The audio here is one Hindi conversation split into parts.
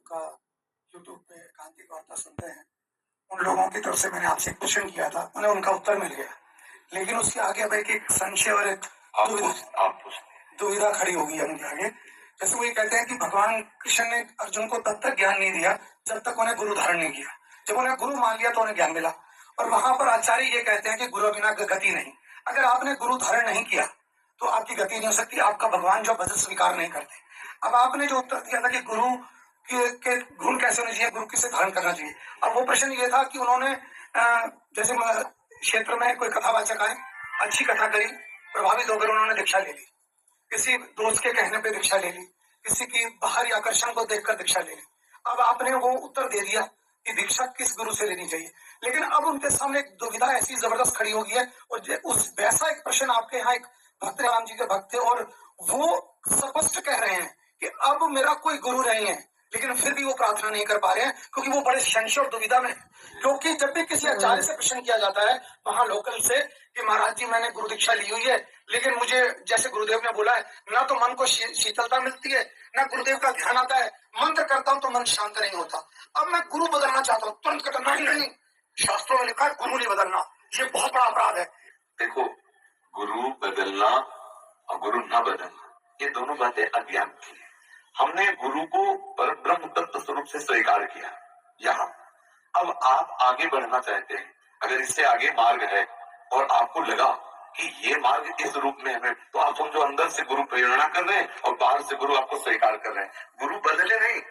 का यूट्यूब पे एकांतिक वार्ता सुनते हैं, उन लोगों की तरफ से मैंने आपसे एक क्वेश्चन किया था, उन्हें उनका उत्तर मिल गया। लेकिन उसके आगे अब एक संशय और एक दुविधा खड़ी होगी उनके आगे। जैसे वो ये कहते हैं कि भगवान कृष्ण ने अर्जुन को तब तक ज्ञान नहीं दिया जब तक उन्हें गुरु धारण नहीं किया। जब उन्हें गुरु मान लिया तो उन्हें ज्ञान मिला। और वहां पर आचार्य ये कहते हैं कि गुरु बिना गति नहीं। अगर आपने गुरु धारण नहीं किया तो आपकी गति नहीं हो सकती, आपका भगवान जो भजन स्वीकार नहीं करते। अब आपने जो उत्तर दिया था कि गुरु के गुण कैसे होने चाहिए, गुरु किसे धारण करना चाहिए, अब वो प्रश्न ये था कि उन्होंने जैसे क्षेत्र में कोई कथावाचक आए, अच्छी कथा करी, प्रभावित होकर उन्होंने दीक्षा ले ली, किसी दोस्त के कहने पे दीक्षा ले ली, किसी की बाहरी आकर्षण को देखकर दीक्षा ले ली। अब आपने वो उत्तर दे दिया कि दीक्षा किस गुरु से लेनी चाहिए, लेकिन अब उनके सामने एक दुविधा ऐसी जबरदस्त खड़ी हो गई है। और उस वैसा एक प्रश्न आपके यहाँ एक भक्त राम जी के भक्त थे और वो स्पष्ट कह रहे हैं कि अब मेरा कोई गुरु नहीं है, लेकिन फिर भी वो प्रार्थना नहीं कर पा रहे हैं क्योंकि वो बड़े संशय और दुविधा में। क्योंकि जब भी किसी आचार्य से प्रश्न किया जाता है वहां लोकल से कि महाराज जी मैंने गुरु दीक्षा ली हुई है, लेकिन मुझे जैसे गुरुदेव ने बोला है ना तो मन को शीतलता मिलती है, ना गुरुदेव का ध्यान आता है, मंत्र करता हूं तो मन शांत नहीं होता। अब मैं गुरु बदलना चाहता हूँ, तुरंत कहता नहीं, शास्त्रों में लिखा है गुरु नहीं बदलना, ये बहुत बड़ा अपराध है। देखो, गुरु बदलना और गुरु न बदलना ये दोनों बातें अज्ञान की है। हमने गुरु को परब्रह्म तत्व स्वरूप से स्वीकार किया। यहाँ अब आप आगे बढ़ना चाहते हैं, अगर इससे आगे मार्ग है और आपको लगा कि ये मार्ग इस रूप में है, तो आप समझो अंदर से गुरु प्रेरणा कर रहे हैं और बाहर से गुरु आपको स्वीकार कर रहे हैं। गुरु बदले नहीं,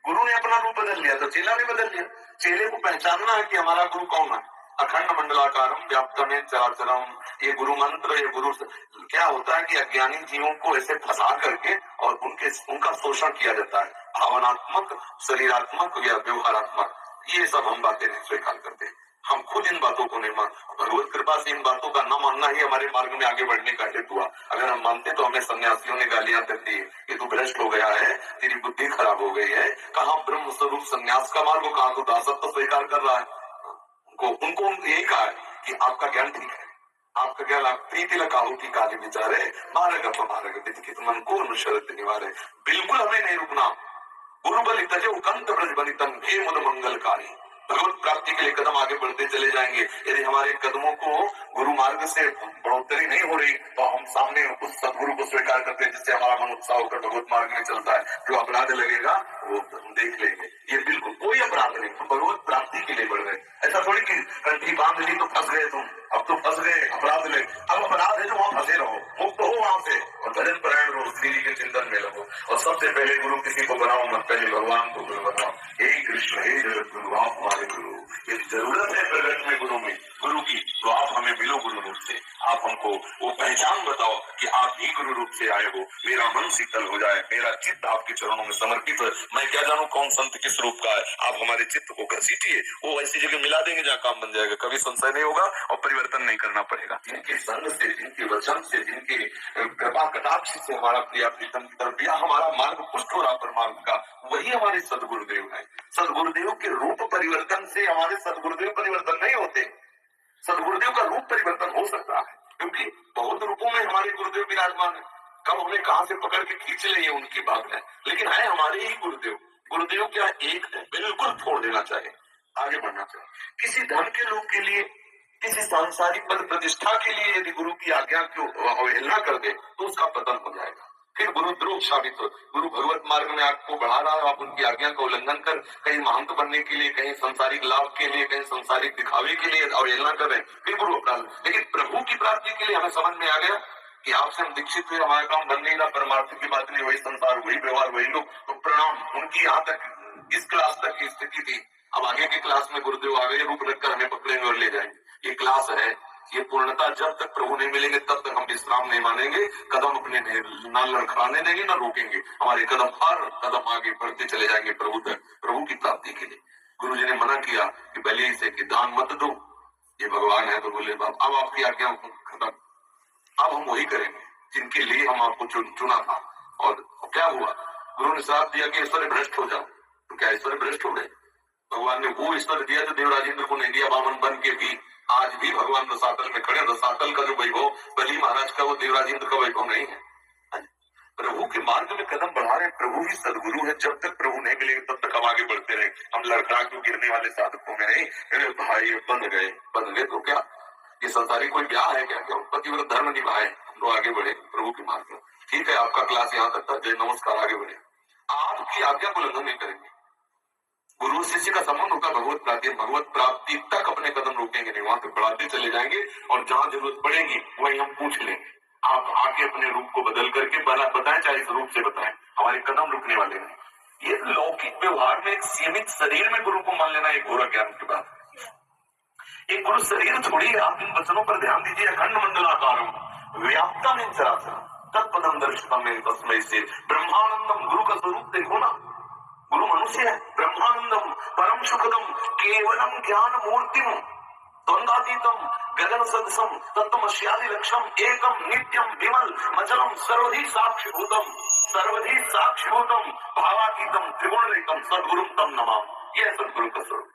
गुरु ने अपना रूप बदल लिया तो चेला ने बदल लिया। चेले को पहचानना है कि हमारा गुरु कौन है। अखंड मंडलाकारम व्याप्तमें चराचरम, ये गुरु मंत्र, ये गुरु क्या होता है कि अज्ञानी जीवों को ऐसे फंसा करके और उनका शोषण किया जाता है, भावनात्मक, शरीरात्मक या व्यवहारात्मक। ये सब हम बातें नहीं स्वीकार करते, हम खुद इन बातों को नहीं मान। भगवत कृपा से इन बातों का न मानना ही हमारे मार्ग में आगे बढ़ने का हेतु हुआ। अगर हम मानते तो हमें सन्यासियों ने गालियां तक दी कि तू भ्रष्ट हो गया है, तेरी बुद्धि खराब हो गई है। कहाँ ब्रह्म स्वरूप सन्यास का मार्ग, कहाँ तो दासत्व स्वीकार कर रहा है। उनको यही कहा है कि आपका ज्ञान ठीक है, आपका ज्ञान आप प्रीति लगाओ की काली विचारे मार्ग अपमार्ग विदित मन को अनुशरत निवारे। बिल्कुल हमें नहीं रुकना। गुरु बलि तजे उकंत ब्रज बलितम हे मुद मंगलकारी। भगवत प्राप्ति के लिए कदम आगे बढ़ते चले जाएंगे। यदि हमारे कदमों को गुरु मार्ग से बढ़ोतरी नहीं हो रही तो हम सामने उस सदगुरु को स्वीकार करते हैं जिससे हमारा मन उत्साह होकर भगवत मार्ग में चलता है। जो अपराध लगेगा वो हम देख लेंगे। ये बिल्कुल कोई अपराध नहीं, हम भगवत प्राप्ति के लिए बढ़ रहे। ऐसा थोड़ी कि कंठी बांध ली तो फंस गए तुम, अब तो फंस गए अपराध ले। अब अपराध है जो वहां फंसे रहो, मुक्त हो वहां से और भजन परायण रहो, श्री के चिंतन में लगो। और सबसे पहले गुरु किसी को बनाओ मत, पहले भगवान को गुरु बनाओ। हे कृष्ण हे जगत गुरु आप हमारे गुरु। यदि जरूरत है प्रगट में गुरु की तो आप हमें मिलो गुरु रूप से। आप हमको वो पहचान बताओ कि आप ही गुरु रूप से आए हो। मेरा मन शीतल हो जाए, मेरा चित्त आपके चरणों में समर्पित है। मैं क्या जानूं कौन संत किस रूप का है। आप हमारे चित्त को घसीटिए, वो ऐसी जगह मिला देंगे जहाँ काम बन जाएगा, कभी संशय नहीं होगा और परिवर्तन नहीं करना पड़ेगा। जिनके संग से, जिनके वचन से, जिनके कृपा कटाक्ष से हमारा प्रिया प्रीतम की तरफ या हमारा मार्ग पुष्ट हो रहा परमार्थ का, वही हमारे सदगुरुदेव है। सदगुरुदेव के रूप परिवर्तन से हमारे सदगुरुदेव परिवर्तन नहीं होते। सदगुरुदेव का रूप परिवर्तन हो सकता है क्योंकि बहुत रूपों में हमारे गुरुदेव विराजमान है। कब हमें कहां से पकड़ के खींच ले ये उनकी बात है, लेकिन है हमारे ही गुरुदेव। गुरुदेव क्या एक है, बिल्कुल छोड़ देना चाहिए, आगे बढ़ना चाहिए। किसी धन के लोग के लिए, किसी सांसारिक पद प्रतिष्ठा के लिए यदि गुरु की आज्ञा को अवहेलना कर दे तो उसका पतन हो जाएगा, फिर गुरुद्रोह साबित हो। गुरु भगवत मार्ग में आपको बढ़ा रहा है, आप उनकी आज्ञा का उल्लंघन कर कहीं महंत बनने के लिए, कहीं सांसारिक लाभ के लिए, कहीं सांसारिक दिखावे के लिए अवहेलना कर रहे हैं, फिर गुरु अपराध। लेकिन प्रभु की प्राप्ति के लिए हमें समझ में आ गया कि आपसे हम दीक्षित हुए, हमारा काम बन नहीं रहा, परमार्थ की बात नहीं, वही संसार, वही व्यवहार, वही लोग, तो प्रणाम। उनकी यहाँ तक इस क्लास तक की स्थिति थी। अब आगे के क्लास में गुरुदेव आ गए, रूप रखकर हमें पकड़ेंगे और ले जाएंगे। ये क्लास है, ये पूर्णता जब तक प्रभु नहीं मिलेंगे तब तक हम विश्राम नहीं मानेंगे, कदम अपने न लड़खड़ाने देंगे, न रोकेंगे। हमारे कदम हर कदम आगे बढ़ते चले जाएंगे प्रभु तक, प्रभु की प्राप्ति के लिए। गुरु जी ने मना किया कि बलि से कि दान मत दो, ये भगवान है, तो बोले बाप अब आपकी आज्ञा खत्म, अब हम वही करेंगे जिनके लिए हम आपको चुना था। और क्या हुआ, गुरु ने श्राप दिया कि ऐश्वर्य भ्रष्ट हो जाओ। तो क्या ऐश्वर्य भ्रष्ट हो गए? भगवान ने वो ईश्वर दिया जो देवराजेंद्र को नहीं दिया। बामन बन के भी आज भी भगवान रसातल में खड़े। रसातल का जो वैभव बलि महाराज का, वो देवराजेंद्र का वैभव नहीं है। प्रभु के मार्ग में कदम बढ़ा रहे, प्रभु ही सदगुरु है। जब तक प्रभु नहीं मिलेंगे तब तक हम आगे बढ़ते रहे। हम लड़खड़ा क्यों गिरने वाले साधकों में नहीं, अरे भाई बंध गए तो क्या, ये संसारी कोई ब्याह है क्या, पतिव्रत धर्म निभाए, हम लोग आगे बढ़े प्रभु की मार्ग पर। ठीक है, आपका क्लास यहाँ तक था, जय नमस्कार, आगे बढ़े। आपकी आज्ञा को उल्लंघन नहीं करेंगे। गुरु शिष्य का संबंध होगा भगवत प्राप्ति तक अपने कदम रोकेंगे नहीं, वहां से बढ़ाते चले जाएंगे और जहां जरूरत पड़ेगी वही हम पूछ लेंगे। आप आके अपने रूप को बदल करके बताएं, चाहे इस रूप से बताएं, हमारे कदम रुकने वाले नहीं। ये लौकिक व्यवहार में एक सीमित शरीर में गुरु को मान लेना एक घोर ज्ञान की बात है। एक गुरु शरीर थोड़ी है। आप इन वचनों पर ध्यान दीजिए। अखंड मंडलाकारम व्याप्तम चराचरम तत्पदम दर्शितम में तस्मै से ब्रह्मानंदम। गुरु का स्वरूप देखो ना, गुरु मनुष्य है। ब्रह्मानंदम परम सुखदम केवलम ज्ञान मूर्तिम द्वंद्वातीतम गगन सदसम तत्वमस्यादि लक्ष्यम एकम नित्यम विमल मचलम सर्वधि साक्षिभूतम भावातीतम त्रिगुण रहितम सद्गुरुम तम नमाम। यह सद्गुरु का स्वरूप।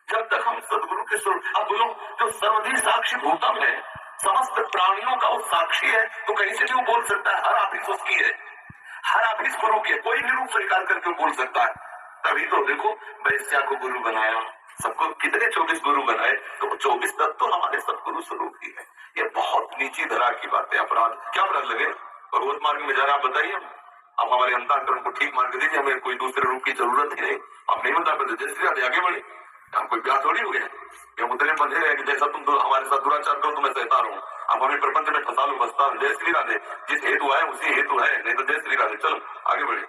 जब तक हम सद्गुरु के स्वरूप, अब बोलो जो सर्वधि साक्षिभूतम है, समस्त प्राणियों का वो साक्षी है, तो कहीं से भी वो बोल सकता है। हर आफिस उसकी है, हर आफिस गुरु की है, कोई भी रूप स्वीकार करके बोल सकता है। तभी तो देखो वैश्या को गुरु बनाया, सबको कितने 24 गुरु बनाए, तो 24 तत्व तो हमारे सदगुरु स्वरूप ही है। ये बहुत नीची धरा की बात है। अपराध क्या अपराध लगे भगवत मार्ग में जा रहा, आप बताइए। अब हमारे अंतःकरण को ठीक मार्ग दीजिए, हमें कोई दूसरे रूप की जरूरत ही नहीं। आप नहीं बता पाते, जैसे आगे बढ़े, हम कोई ब्याह थोड़ी हो गया, हम उतने बंधे रहे कि जैसा तुम तो हमारे साथ दुराचार करो तो मैं सहता रहूं। अब हमें प्रपंच में फंसा लो, बसता। जय श्री राधे, जिस हेतु आए उसी हेतु है, नहीं तो जय श्री राधे। चलो आगे बढ़े।